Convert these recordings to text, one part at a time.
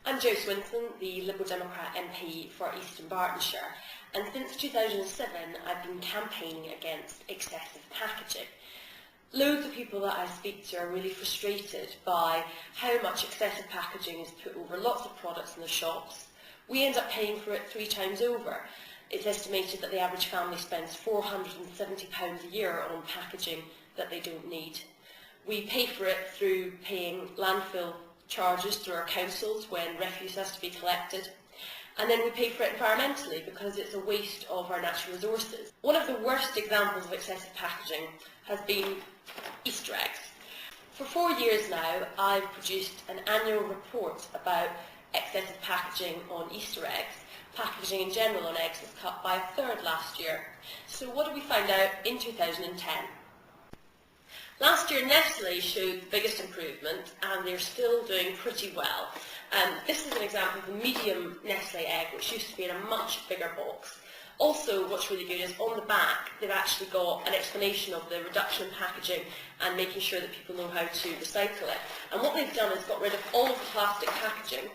I'm Jo Swinson, the Liberal Democrat MP for Eastern Bartonshire, and since 2007 I've been campaigning against excessive packaging. Loads of people that I speak to are really frustrated by how much excessive packaging is put over lots of products in the shops. We end up paying for it 3 times over. It's estimated that the average family spends £470 a year on packaging that they don't need. We pay for it through paying landfill charges through our councils when refuse has to be collected, and then we pay for it environmentally because it's a waste of our natural resources. One of the worst examples of excessive packaging has been Easter eggs. For 4 years now I've produced an annual report about excessive packaging on Easter eggs. Packaging in general on eggs was cut by 1/3 last year. So what did we find out in 2010? Last year Nestle showed the biggest improvement and they're still doing pretty well. This is an example of a medium Nestle egg which used to be in a much bigger box. Also what's really good is on the back they've actually got an explanation of the reduction in packaging and making sure that people know how to recycle it. And what they've done is got rid of all of the plastic packaging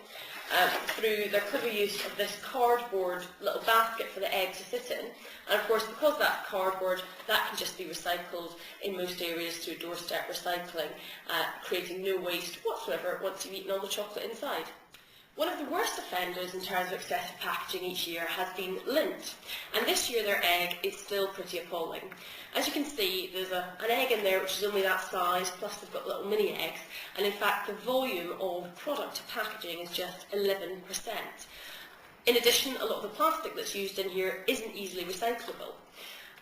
through their clever use of this cardboard little basket for the egg to sit in. And of course, because that's cardboard, that can just be recycled in most areas through doorstep recycling, creating no waste whatsoever once you've eaten all the chocolate inside. One of the worst offenders in terms of excessive packaging each year has been Lindt, and this year their egg is still pretty appalling. As you can see, there's an egg in there which is only that size, plus they've got little mini eggs, and in fact the volume of product to packaging is just 11%. In addition, a lot of the plastic that's used in here isn't easily recyclable.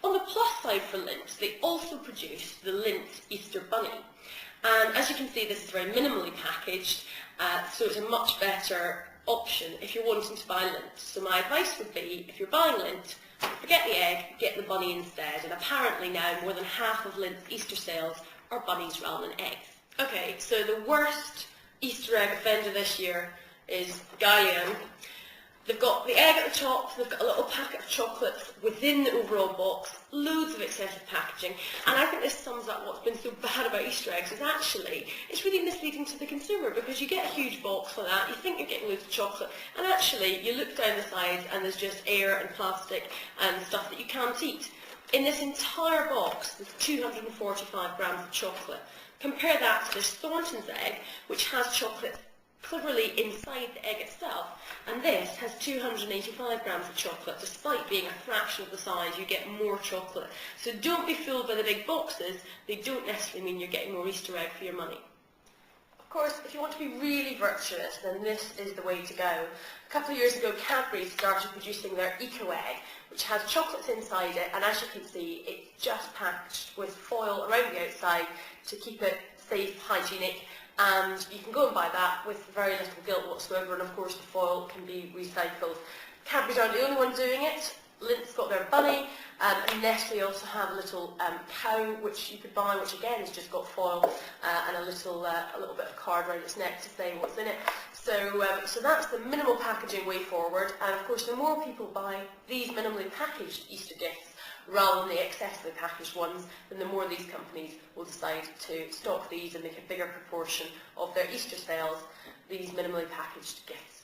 On the plus side for Lindt, they also produce the Lindt Easter Bunny. And as you can see, this is very minimally packaged, so it's a much better option if you're wanting to buy Lindt. So my advice would be, if you're buying Lindt, forget the egg, get the bunny instead. And apparently now more than half of Lindt's Easter sales are bunnies rather than eggs. Okay, so the worst Easter egg offender this year is Galleon. They've got the egg at the top, they've got a little packet of chocolates within the overall box, loads of excessive packaging, and I think this sums up what's been so bad about Easter eggs is actually, it's really misleading to the consumer because you get a huge box like that, you think you're getting loads of chocolate, and actually you look down the sides and there's just air and plastic and stuff that you can't eat. In this entire box there's 245 grams of chocolate. Compare that to this Thornton's egg, which has chocolate cleverly inside the egg itself, and this has 285 grams of chocolate. Despite being a fraction of the size, you get more chocolate. So don't be fooled by the big boxes, they don't necessarily mean you're getting more Easter egg for your money. Of course, if you want to be really virtuous, then this is the way to go. A couple of years ago, Cadbury started producing their Eco Egg, which has chocolates inside it, and as you can see, it's just packaged with foil around the outside to keep it safe, hygienic, and you can go and buy that with very little guilt whatsoever, and of course the foil can be recycled. Cadbury's aren't the only one doing it. Lindt's got their bunny, and Nestle also have a little cow which you could buy, which again has just got foil and a little bit of card around its neck to say what's in it. So that's the minimal packaging way forward, and of course the more people buy these minimally packaged Easter gifts rather than the excessively packaged ones, then the more these companies will decide to stock these and make a bigger proportion of their Easter sales these minimally packaged gifts.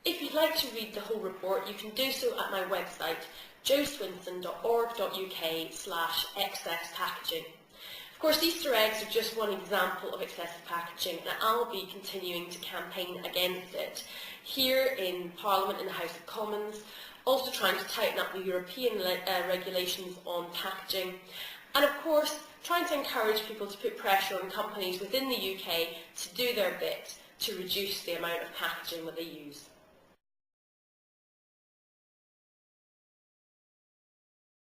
If you'd like to read the whole report, you can do so at my website, joswinson.org.uk/excess packaging. Of course, Easter eggs are just one example of excessive packaging, and I'll be continuing to campaign against it here in Parliament, in the House of Commons, also trying to tighten up the European regulations on packaging, and of course trying to encourage people to put pressure on companies within the UK to do their bit to reduce the amount of packaging that they use.